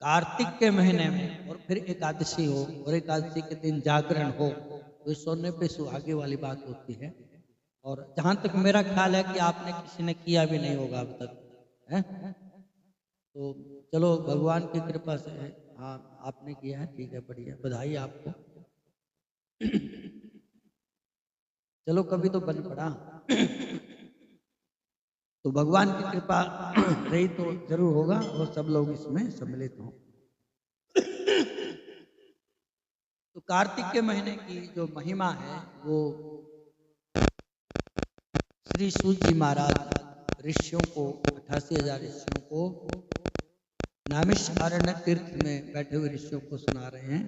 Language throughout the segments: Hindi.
कार्तिक के महीने में और फिर एकादशी हो और एकादशी के दिन जागरण हो तो सोने पे सुहागे वाली बात होती है। और जहां तक मेरा ख्याल है कि आपने किसी ने किया भी नहीं होगा अब तक, है? तो चलो भगवान की कृपा से, हाँ आपने किया है, ठीक है, बढ़िया, बधाई आपको। चलो कभी तो बन पड़ा। तो भगवान की कृपा रही तो जरूर होगा और सब लोग इसमें सम्मिलित हों। तो कार्तिक के महीने की जो महिमा है वो श्री सूत जी महाराज ऋषियों को 88,000 ऋषियों को नैमिषारण्य तीर्थ में बैठे हुए ऋषियों को सुना रहे हैं।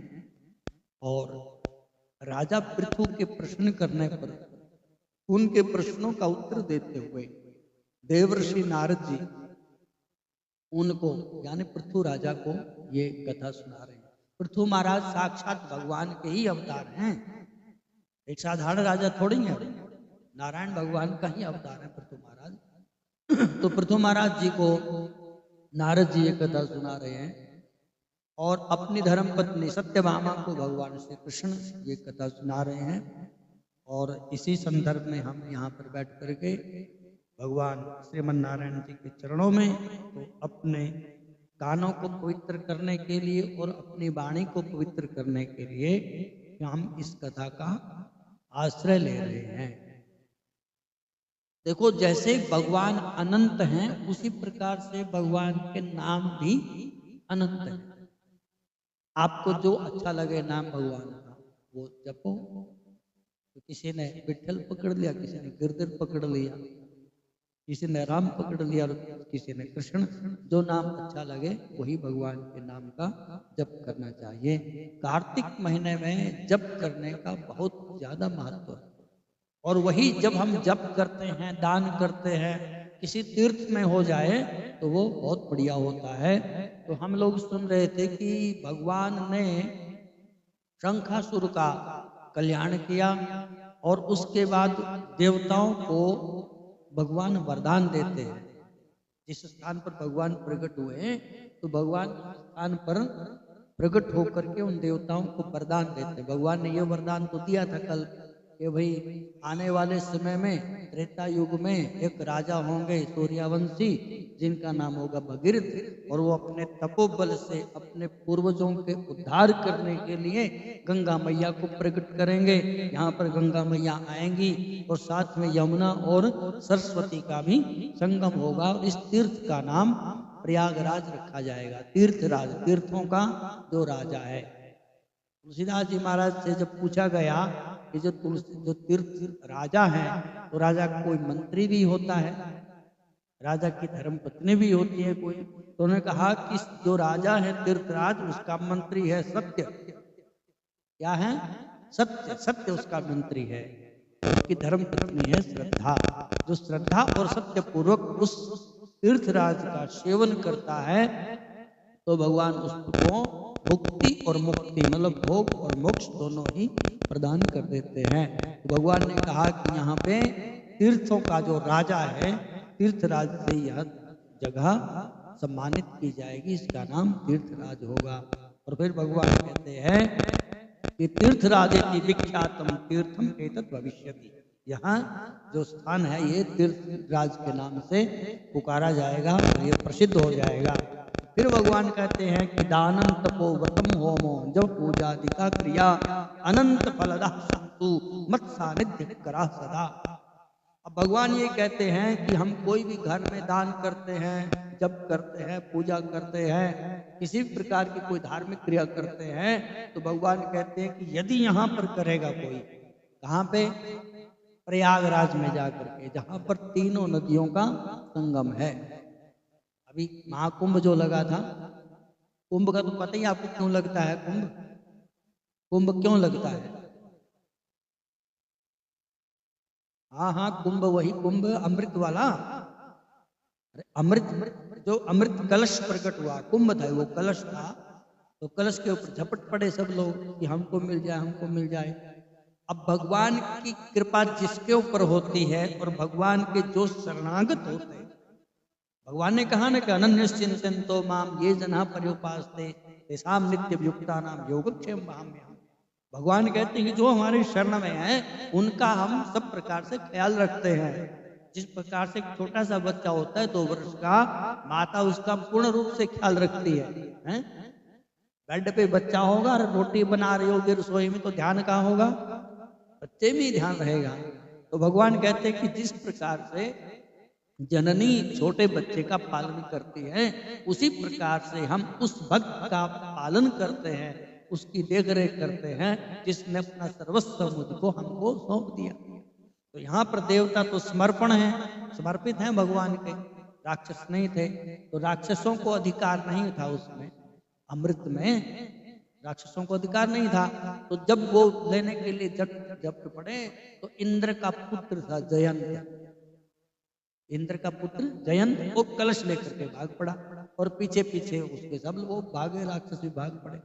और राजा पृथु के प्रश्न करने पर उनके प्रश्नों का उत्तर देते हुए देवर्षि नारद जी उनको यानी पृथु राजा को ये कथा सुना रहे हैं। पृथु महाराज साक्षात भगवान के ही अवतार हैं, एक साधारण राजा थोड़ी है, नारायण भगवान का ही अवतार है पृथु महाराज। तो पृथु महाराज जी को नारद जी ये कथा सुना रहे हैं और अपनी धर्म पत्नी सत्यभामा को भगवान श्री कृष्ण ये कथा सुना रहे हैं। और इसी संदर्भ में हम यहाँ पर बैठ करके भगवान श्रीमन नारायण जी के चरणों में तो अपने कानों को पवित्र करने के लिए और अपनी वाणी को पवित्र करने के लिए हम इस कथा का आश्रय ले रहे हैं। देखो, जैसे भगवान अनंत हैं उसी प्रकार से भगवान के नाम भी अनंत हैं। आपको जो अच्छा लगे नाम भगवान का वो जपो। तो किसी ने विठल पकड़ लिया, किसी ने गिरधर पकड़ लिया, किसी ने राम पकड़ लिया और किसी ने कृष्ण। जो नाम अच्छा लगे वही भगवान के नाम का जप करना चाहिए। कार्तिक महीने में जप करने का बहुत ज्यादा महत्व है। और वही जब हम जप करते हैं, दान करते हैं, किसी तीर्थ में हो जाए तो वो बहुत बढ़िया होता है। तो हम लोग सुन रहे थे कि भगवान ने शंखासुर का कल्याण किया और उसके बाद देवताओं को भगवान वरदान देते हैं। जिस स्थान पर भगवान प्रकट हुए तो भगवान उस स्थान पर प्रकट होकर के उन देवताओं को वरदान देते हैं। भगवान ने ये वरदान तो दिया था कल कि भाई आने वाले समय में त्रेता युग में एक राजा होंगे सूर्यवंशी जिनका नाम होगा भगीरथ, और वो अपने तपोबल से अपने पूर्वजों के उद्धार करने के लिए गंगा मैया को प्रकट करेंगे। यहाँ पर गंगा मैया आएंगी और साथ में यमुना और सरस्वती का भी संगम होगा। और इस तीर्थ का नाम प्रयागराज रखा जाएगा। तीर्थराज, तीर्थों का जो राजा है। तुलसीदास जी महाराज से जब पूछा गया कि जो तीर्थ राजा है तो राजा का कोई मंत्री भी होता है, राजा की धर्म पत्नी भी होती है कोई, तो उन्होंने कहा कि जो राजा है तीर्थराज उसका मंत्री है सत्य। क्या है? सत्य। सत्य उसका मंत्री है। उसकी धर्म पत्नी है श्रद्धा। जो श्रद्धा और सत्य पूर्वक उस तीर्थराज का सेवन करता है तो भगवान उसको भुक्ति और मुक्ति मतलब भोग और मोक्ष दोनों ही प्रदान कर देते हैं। तो भगवान ने कहा कि यहाँ पे तीर्थों का जो राजा है तीर्थराज से यह जगह सम्मानित की जाएगी, इसका नाम तीर्थराज होगा। और फिर भगवान कहते हैं कि तीर्थराजेति विख्यातम तीर्थम एतत् भविष्यति। यहाँ जो स्थान है ये तीर्थराज के नाम से पुकारा जाएगा और ये प्रसिद्ध हो जाएगा। फिर भगवान कहते हैं कि दानम तपो व्रतम होमो जब पूजादिका क्रिया अनंत फलदा संतु मत सानिध्य करा सदा। अब भगवान ये कहते हैं कि हम कोई भी घर में दान करते हैं, जप करते हैं, पूजा करते हैं, किसी भी प्रकार की कोई धार्मिक क्रिया करते हैं तो भगवान कहते हैं कि यदि यहाँ पर करेगा कोई, कहाँ पे? प्रयागराज में जाकर के, जहाँ पर तीनों नदियों का संगम है। अभी महाकुंभ जो लगा था, कुंभ का तो पता ही आपको क्यों लगता है? कुंभ क्यों लगता है? हाँ हाँ, कुंभ वही कुंभ अमृत वाला। अरे अमृत, जो अमृत कलश प्रकट हुआ कुंभ था, वो कलश था। तो कलश के ऊपर झपट पड़े सब लोग कि हमको मिल जाए, हमको मिल जाए। अब भगवान की कृपा जिसके ऊपर होती है और भगवान के जो शरणागत होते हैं, भगवान ने कहा ना कि अनन्यश्चिन्तयन्तो माम ये जना पर्युपासते तेषां नित्ययुक्ता नाम योगक्षेम वहाम्यहम्। भगवान कहते हैं कि जो हमारे शरण में है उनका हम सब प्रकार से ख्याल रखते हैं। जिस प्रकार से एक छोटा सा बच्चा होता है 2 वर्ष का, माता उसका पूर्ण रूप से ख्याल रखती है, हैं? बेड पे बच्चा होगा और रोटी बना रही होगी रसोई में, तो ध्यान कहाँ होगा? बच्चे में ही ध्यान रहेगा। तो भगवान कहते हैं कि जिस प्रकार से जननी छोटे बच्चे का पालन करती है, उसी प्रकार से हम उस भक्त का पालन करते हैं, उसकी देखरेख करते हैं जिसने अपना सर्वस्व मुझको हमको सौंप दिया। तो यहाँ पर देवता तो समर्पण है, समर्पित हैं भगवान के, राक्षस नहीं थे। तो राक्षसों को अधिकार नहीं था उसमें, अमृत में राक्षसों को अधिकार नहीं था। तो जब वो लेने के लिए जब पड़े तो इंद्र का पुत्र था जयंत, इंद्र का पुत्र जयंत वो कलश लेकर के भाग पड़ा और पीछे पीछे उसके सब लोग भागे, राक्षस भी भाग पड़े।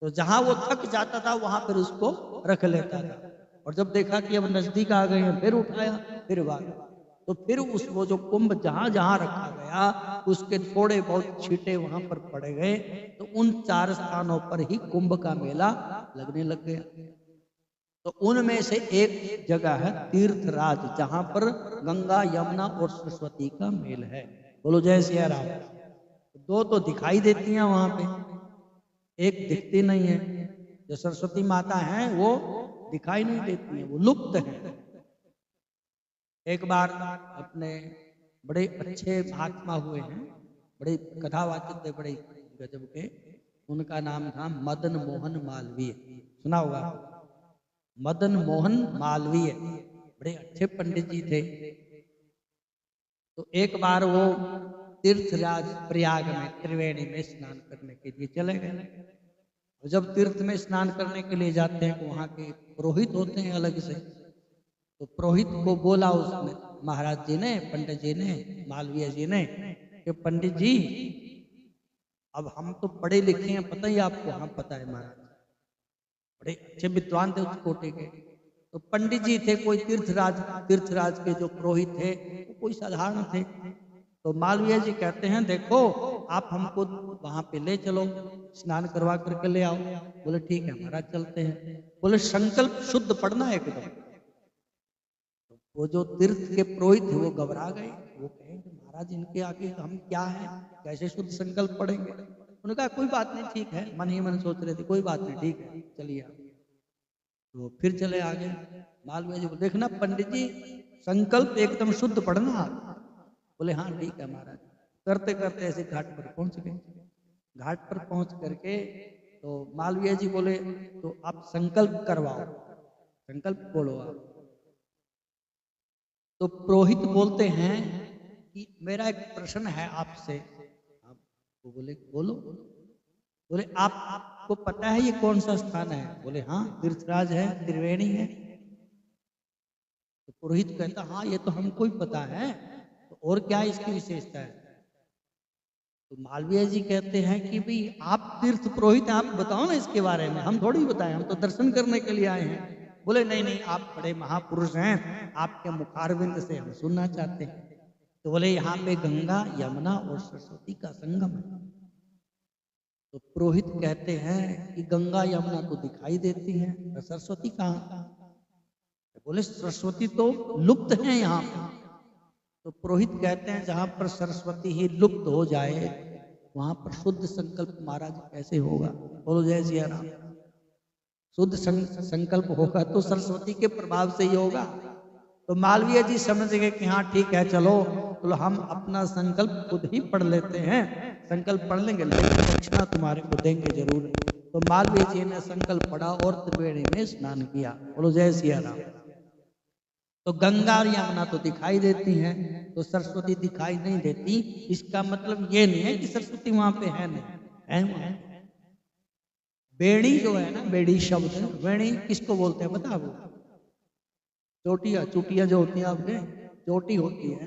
तो जहां वो थक जाता था वहां पर उसको रख लेता था, और जब देखा कि अब नजदीक आ गए हैं फिर उठाया, फिर भागा। तो फिर उस वो जो कुंभ जहां जहां रखा गया उसके थोड़े बहुत छींटे वहां पर पड़े गए, तो उन 4 स्थानों पर ही कुंभ का मेला लगने लग गया। तो उनमें से एक जगह है तीर्थराज, जहां पर गंगा यमुना और सरस्वती का मेल है। बोलो जय सिया राम। 2 तो दिखाई देती हैं वहां पे, एक दिखती नहीं है। जो सरस्वती माता है वो दिखाई नहीं देती है, वो लुप्त है। एक बार अपने बड़े अच्छे महात्मा हुए हैं, बड़े कथावाचक थे, बड़े गजब के, उनका नाम था मदन मोहन मालवीय, सुना होगा? मदन मोहन मालवीय बड़े अच्छे पंडित जी थे। तो एक बार वो तीर्थराज प्रयाग में त्रिवेणी में स्नान करने के लिए चले गए। और जब तीर्थ में स्नान करने के लिए जाते हैं तो वहां के पुरोहित होते हैं अलग से। तो पुरोहित को बोला उसने, महाराज जी ने, पंडित जी ने, मालवीय जी ने, कि पंडित जी अब हम तो पढ़े लिखे हैं, पता ही आपको? हाँ पता है महाराज, बड़े अच्छे विद्वान थे उस कोटि के। तो पंडित जी थे, कोई तीर्थराज के जो पुरोहित थे वो कोई साधारण थे। तो मालवीय जी कहते हैं देखो आप हमको वहां पे ले चलो, स्नान करवा करके ले आओ। बोले ठीक है महाराज चलते हैं। बोले संकल्प शुद्ध पढ़ना है एकदम। तो वो जो तीर्थ के पुरोहित थे वो घबरा गए, वो कहेंगे महाराज इनके आगे हम क्या है, कैसे शुद्ध संकल्प पढ़ेंगे? उन्होंने कहा कोई बात नहीं, ठीक है, मन ही मन सोच रहे थे, कोई बात नहीं, ठीक है चलिए आप। तो फिर चले आगे। मालवीय जी को देखना पंडित जी संकल्प एकदम शुद्ध पढ़ना। बोले हाँ ठीक है महाराज। करते करते ऐसे घाट पर पहुंच गए। घाट पर पहुंच करके तो मालवीय जी बोले तो आप संकल्प करवाओ, संकल्प बोलो आप। तो पुरोहित बोलते हैं कि मेरा एक प्रश्न है आपसे। आप वो बोले बोलो। बोले आपको पता है ये कौन सा स्थान है? बोले हाँ तीर्थराज है, त्रिवेणी है। तो पुरोहित कहता हाँ ये तो हमको ही पता है, तो और क्या इसकी विशेषता है? तो मालवीय जी कहते हैं कि भाई आप तीर्थ पुरोहित हैं, आप बताओ ना इसके बारे में, हम थोड़ी बताएं, हम तो दर्शन करने के लिए आए हैं। बोले नहीं नहीं आप बड़े महापुरुष हैं, आपके मुखारविंद से हम सुनना चाहते हैं। तो बोले यहाँ पे गंगा यमुना और सरस्वती का संगम है। तो पुरोहित कहते हैं कि गंगा यमुना तो दिखाई देती हैं, सरस्वती कहाँ? बोले सरस्वती तो लुप्त है यहाँ पे। तो पुरोहित कहते हैं जहां पर सरस्वती ही लुप्त हो जाए वहां पर शुद्ध संकल्प महाराज कैसे होगा? बोलो जय सिया राम। शुद्ध संकल्प होगा तो सरस्वती के प्रभाव से ही होगा। तो मालवीय जी समझ गए कि हाँ ठीक है चलो, तो हम अपना संकल्प खुद ही पढ़ लेते हैं। संकल्प पढ़ लेंगे लेकिन दक्षिणा तुम्हारे को देंगे जरूर। तो मालवीय जी ने संकल्प पढ़ा और त्रिवेणी में स्नान किया। बोलो जय सिया राम। तो गंगा और यमुना तो दिखाई देती हैं, तो सरस्वती दिखाई नहीं देती। इसका मतलब ये नहीं है कि सरस्वती वहां पे है नहीं, है वहां। बेड़ी जो है ना, बेड़ी शब्द, बेड़ी किसको बोलते हैं पता? वो चोटियां, चोटियां जो होती हैं आपके, चोटी होती है,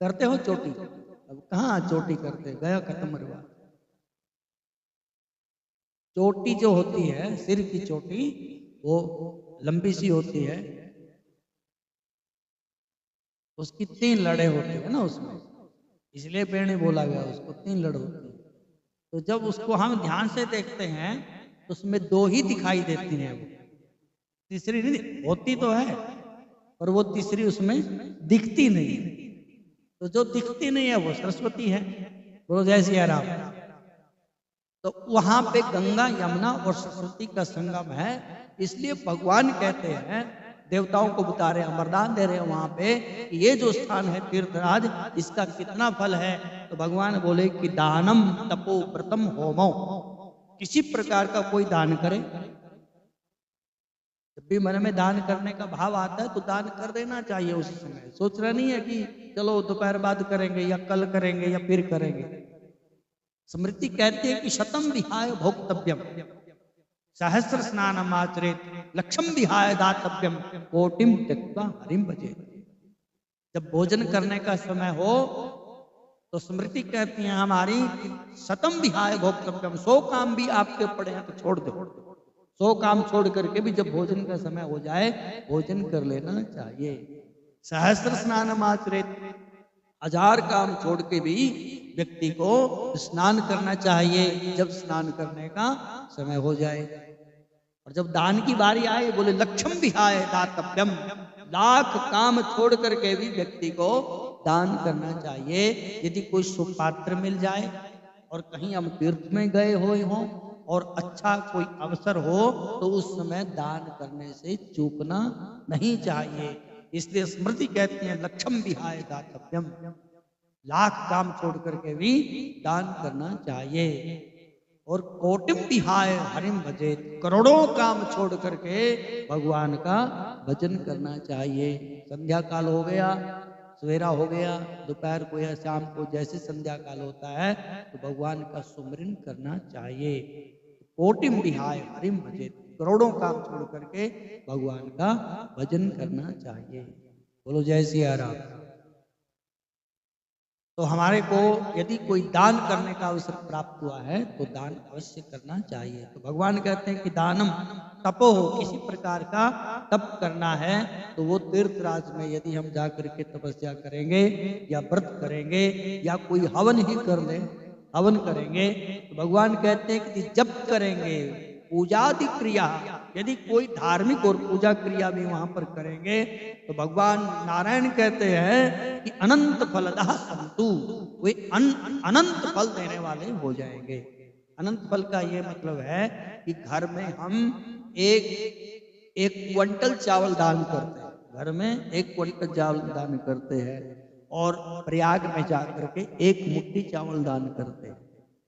करते हो चोटी? अब कहाँ चोटी करते, गया खत्म रिवाज। चोटी जो होती है, सिर की चोटी, वो लंबी सी होती है, उसकी 3 लड़े होते हैं ना उसमें। इसलिए पेड़ नहीं बोला गया उसको, 3 लड़ होती है। तो जब उसको हम ध्यान से देखते हैं तो उसमें 2 ही दिखाई देती हैं, वो तीसरी नहीं होती तो है पर वो तीसरी उसमें दिखती नहीं है। तो जो दिखती नहीं है वो सरस्वती है। बोलो जय सिया राम। तो वहां पे गंगा यमुना और सरस्वती का संगम है, इसलिए भगवान कहते हैं, देवताओं को बता रहे हैं, वरदान दे रहे हैं वहां पे कि ये जो स्थान है तीर्थराज, इसका कितना फल है। तो भगवान बोले कि दानम तपो व्रतम होमो, किसी प्रकार का कोई दान करे, जब भी मन में दान करने का भाव आता है तो दान कर देना चाहिए उस समय। सोचना नहीं है कि चलो दोपहर बाद करेंगे या कल करेंगे या फिर करेंगे। स्मृति कहती है कि शतम विहाय भोक्तव्यम, सहस्र स्नानम आचरेत, लक्षम विहाय दातव्यम, कोटिम त्यक्त्वा हरिम भजेत। जब भोजन करने का समय हो तो स्मृति कहती है हमारी, शतम विहाय भोक्तव्यम, 100 काम भी आपके पड़े हैं तो छोड़ दो, 100 काम छोड़ करके भी जब भोजन का समय हो जाए भोजन कर लेना चाहिए। सहस्र स्नानम आचरेत, 1000 काम छोड़ के भी व्यक्ति को स्नान करना चाहिए जब स्नान करने का समय हो जाए। और जब दान की बारी आए बोले लक्षम विहाय दातव्यम, 1,00,000 काम छोड़ करके भी व्यक्ति को दान करना चाहिए। यदि कोई सुपात्र मिल जाए और कहीं हम तीर्थ में गए हुए हों और अच्छा कोई अवसर हो तो उस समय दान करने से चूकना नहीं चाहिए। इसलिए स्मृति कहती है लक्षम विहाय दातव्यम, 1,00,000 काम छोड़ करके भी दान करना चाहिए। और कोटिम विहाय हरिम भजेत, करोड़ों काम छोड़ करके भगवान का भजन करना चाहिए। संध्या काल हो गया, सवेरा हो गया, दोपहर को या शाम को जैसे संध्या काल होता है तो भगवान का सुमिरन करना चाहिए। कोटिम विहाय हरिम भजेत, करोड़ों काम छोड़ करके भगवान का भजन करना चाहिए। बोलो जय सिया राम। तो हमारे को यदि कोई दान करने का अवसर प्राप्त हुआ है तो दान अवश्य करना चाहिए। तो भगवान कहते हैं कि दानम तपो, किसी प्रकार का तप करना है तो वो तीर्थराज में यदि हम जाकर के तपस्या करेंगे या व्रत करेंगे या कोई हवन ही कर ले, हवन करेंगे तो भगवान कहते हैं कि जब करेंगे पूजादि क्रिया, यदि कोई धार्मिक और पूजा क्रिया भी वहां पर करेंगे तो भगवान नारायण कहते हैं कि अनंत फलदाह संतु, वे अनंत फल देने वाले हो जाएंगे। अनंत फल का ये मतलब है कि घर में हम एक क्विंटल चावल दान करते हैं, घर में 1 क्विंटल चावल दान करते हैं और प्रयाग में जाकर के 1 मुट्ठी चावल दान करते हैं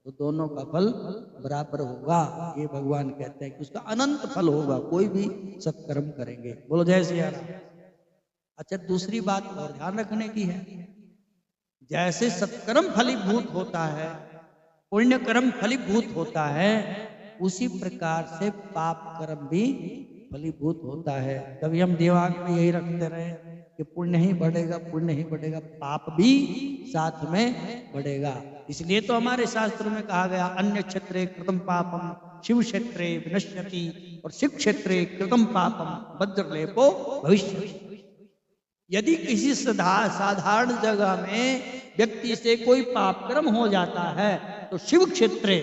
तो दोनों का फल बराबर होगा। ये भगवान कहते हैं कि उसका अनंत फल होगा, कोई भी सत्कर्म करेंगे। बोलो जय सिया राम। अच्छा, दूसरी बात और ध्यान रखने की है, जैसे सत्कर्म फलीभूत होता है, पुण्य कर्म फलीभूत होता है, उसी प्रकार से पाप कर्म भी फलीभूत होता है। कभी हम दिमाग में यही रखते रहे कि पुण्य ही बढ़ेगा, पुण्य ही बढ़ेगा, पाप भी साथ में बढ़ेगा। इसलिए तो हमारे शास्त्रों में कहा गया अन्य क्षेत्रे कृतम पापम शिव क्षेत्रे विनश्यति, और शिव क्षेत्रे कृतम पापम वज्रलेपो भविष्यति। यदि किसी साधारण जगह में व्यक्ति से कोई पाप कर्म हो जाता है तो शिव क्षेत्रे,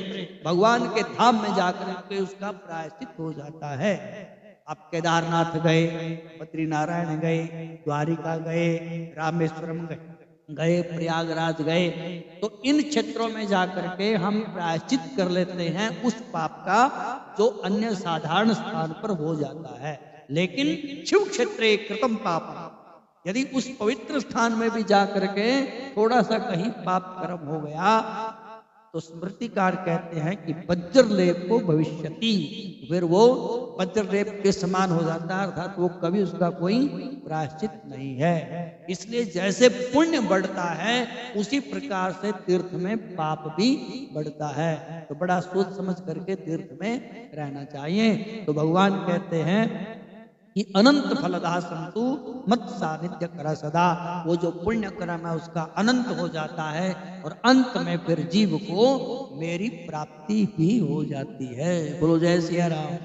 भगवान के धाम में जाकर के उसका प्रायश्चित हो जाता है। आप केदारनाथ गए, बद्रीनारायण गए, द्वारिका गए, रामेश्वरम गए, प्रयागराज गए, तो इन क्षेत्रों में जाकर के हम प्रायश्चित कर लेते हैं उस पाप का जो अन्य साधारण स्थान पर हो जाता है। लेकिन शिव क्षेत्रे कृतम पाप, यदि उस पवित्र स्थान में भी जाकर के थोड़ा सा कहीं पाप कर्म हो गया तो स्मृतिकार कहते हैं कि वज्रलेप को भविष्यति, फिर वो वज्रलेप के समान हो जाता है, अर्थात वो कभी उसका कोई प्रायश्चित नहीं है। इसलिए जैसे पुण्य बढ़ता है उसी प्रकार से तीर्थ में पाप भी बढ़ता है। तो बड़ा सोच समझ करके तीर्थ में रहना चाहिए। तो भगवान कहते हैं कि अनंत फलदा संतु मत सानिध्य कर सदा, वो जो पुण्य कर्म है उसका अनंत हो जाता है और अंत में फिर जीव को मेरी प्राप्ति भी हो जाती है। बोलो जय सिया राम।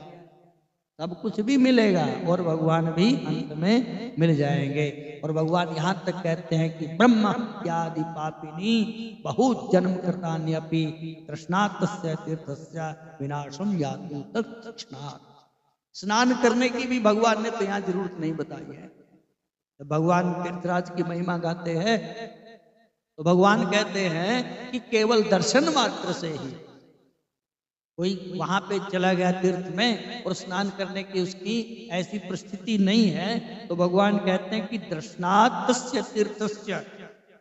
सब कुछ भी मिलेगा और भगवान भी अंत में मिल जाएंगे। और भगवान यहाँ तक कहते हैं कि ब्रह्म हत्यादि पापिनी बहुत जन्म कृतान्यपि तृष्णातस्य तीर्थस्य विनाशम यातु तत्क्षणात्। स्नान करने की भी भगवान ने तो यहाँ जरूरत नहीं बताई है। तो भगवान तीर्थराज की महिमा गाते हैं तो भगवान कहते हैं कि केवल दर्शन मात्र से ही कोई वहां पे चला गया तीर्थ में और स्नान करने की उसकी ऐसी परिस्थिति नहीं है, तो भगवान कहते हैं कि दर्शनातस्य तीर्थस्य,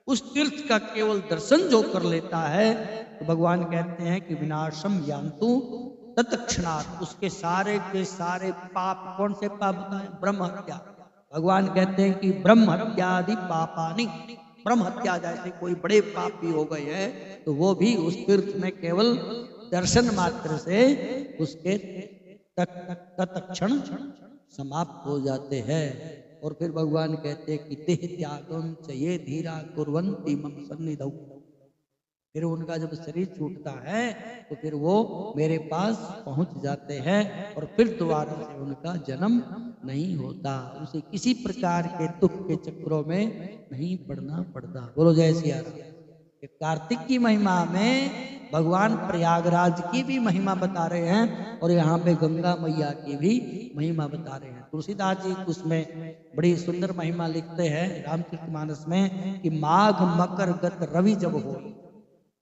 उस तीर्थ का केवल दर्शन जो कर लेता है तो भगवान कहते हैं कि विनाशम यान्तु तत्क्षणात्, उसके सारे के सारे पाप, कौन से पाप बताएं? ब्रह्म हत्या। भगवान कहते हैं कि ब्रह्म हत्यादि पापानि, ब्रह्म हत्या जैसे कोई बड़े पाप भी हो गए हैं तो वो भी उस तीर्थ में केवल दर्शन मात्र से उसके तत्क्षण समाप्त हो जाते हैं। और फिर भगवान कहते हैं कि देह त्यागम च ये धीरा कुर्वन्ति मम सन्निधौ, फिर उनका जब शरीर छूटता है तो फिर वो मेरे पास पहुंच जाते हैं और फिर दोबारा से उनका जन्म नहीं होता, उसे किसी प्रकार के दुख के चक्रों में नहीं पड़ना पड़ता। बोलो जय सिया राम। कार्तिक की महिमा में भगवान प्रयागराज की भी महिमा बता रहे हैं और यहाँ पे गंगा मैया की भी महिमा बता रहे हैं। तुलसीदास जी उसमें बड़ी सुंदर महिमा लिखते हैं रामचरितमानस में कि माघ मकर गत रवि जब हो,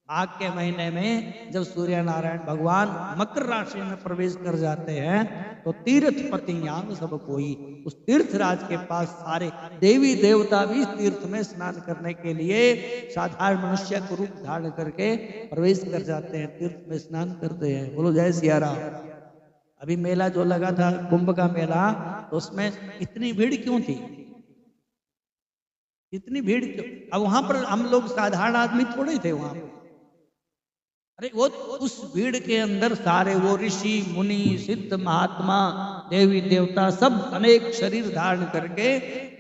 माघ के महीने में जब सूर्य नारायण भगवान मकर राशि में प्रवेश कर जाते हैं तो तीर्थ पतियां सब कोई, उस तीर्थराज के पास सारे देवी देवता भी इस तीर्थ में स्नान करने के लिए साधारण मनुष्य को रूप धारण करके प्रवेश कर जाते हैं, तीर्थ में स्नान करते हैं। बोलो जय सिया राम। अभी मेला जो लगा था कुंभ का मेला, तो उसमें इतनी भीड़ क्यों थी? इतनी भीड़ क्यों? अब वहां पर हम लोग साधारण आदमी थोड़े थे वहां पर, अरे वो उस भीड़ के अंदर सारे वो ऋषि मुनि सिद्ध महात्मा देवी देवता सब अनेक शरीर धारण करके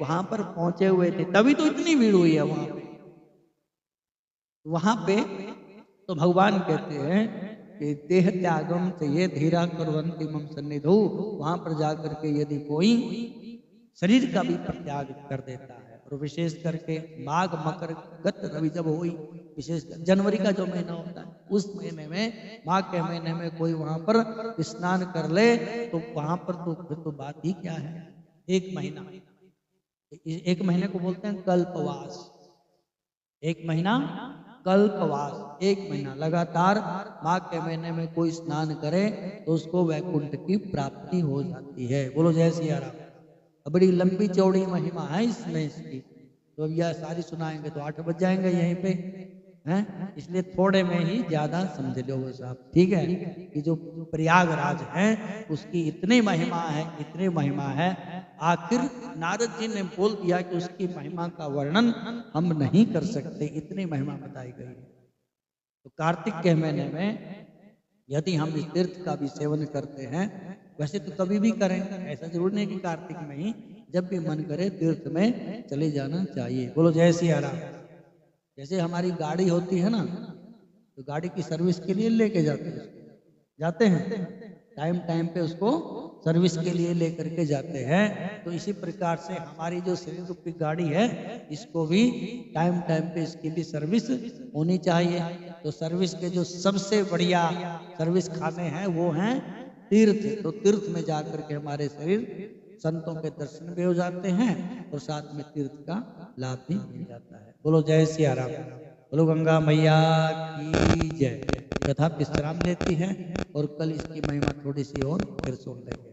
वहां पर पहुंचे हुए थे, तभी तो इतनी भीड़ हुई है वहां पे। वहां पे तो भगवान कहते हैं कि देह त्यागम से ये धीरा कुर्वन्ति मम सन्निधौ, वहां पर जाकर के यदि कोई शरीर का भी परित्याग कर देता है, और विशेष करके माघ मकर गत रवि जब हुई, विशेष जनवरी का जो महीना होता है उस महीने में, माघ के महीने में कोई वहां पर स्नान कर ले तो वहां पर तो फिर तो बात ही क्या है। एक महीना, एक महीने को बोलते हैं कल्पवास, एक महीना कल्पवास, एक महीना लगातार माघ के महीने में कोई स्नान करे तो उसको वैकुंठ की प्राप्ति हो जाती है। बोलो जय सिया राम। बड़ी लंबी चौड़ी महिमा है इसमें इसकी, तो अब यह सारी सुनाएंगे तो 8 बज जाएंगे यहीं पे हैं, इसलिए थोड़े में ही ज्यादा समझ लो वो साहब, ठीक है। कि जो प्रयागराज है उसकी इतनी महिमा है, इतनी महिमा है, आखिर नारद जी ने बोल दिया कि उसकी महिमा का वर्णन हम नहीं कर सकते, इतनी महिमा बताई गई है। तो कार्तिक के महीने में यदि हम इस तीर्थ का भी सेवन करते हैं, वैसे तो कभी भी करें, ऐसा जरूर नहीं कि कार्तिक में ही, जब भी मन करे तीर्थ में चले जाना चाहिए। बोलो जय सिया राम। जैसे हमारी गाड़ी होती है ना, तो गाड़ी की सर्विस के लिए लेके जाते हैं टाइम टाइम पे उसको सर्विस के लिए लेकर के जाते हैं, तो इसी प्रकार से हमारी जो शरीर रूपी गाड़ी है इसको भी टाइम टाइम पे इसकी भी सर्विस होनी चाहिए। तो सर्विस के जो सबसे बढ़िया सर्विस खाने हैं वो हैं तीर्थ। तो तीर्थ में जाकर के हमारे शरीर संतों के दर्शन भी हो जाते हैं और साथ में तीर्थ का लाभ भी मिल जाता है। बोलो जय सिया राम। बोलो गंगा मैया की जय। कथा विश्राम लेती है और कल इसकी महिमा थोड़ी सी और फिर सुन लेंगे।